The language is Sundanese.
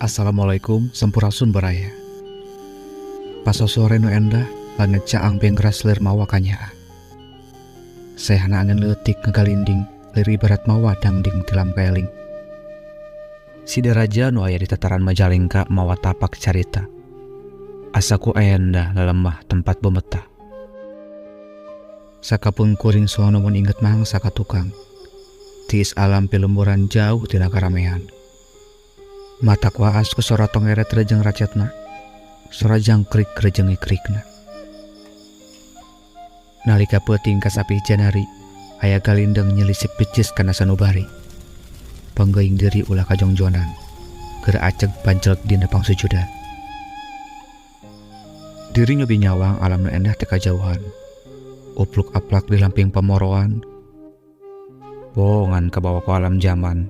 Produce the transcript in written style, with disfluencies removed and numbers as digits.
Assalamualaikum sampurasun baraya. Paso sore nu endah langit caang penggeras lir mawa kanya. Sehana angin letik ngegalinding lir ibarat mawa dangding tilam keling. Sida raja nu aya di tataran Majalengka mawa tapak carita. Asaku ayanda lelemah tempat bemetah. Sakapun kuring sono mun inget mang saka tukang. Tiis alam pilemburan jauh tina karamean. Mata kuaas ku sora tongeret rejeng racetna, sora jangkrik rejengi krikna. Nalika peuting ka sapi janari, aya galindeng nyelisip picis kana sanubari. Panggeing diri ulah kajongjonan, keur aceg pancelek dina pangsujudan. Diri nyobi nyawang alam nu endah teu kajauhan. Upluk aplak di lamping pamoroan, bohongan kabawa ku alam zaman.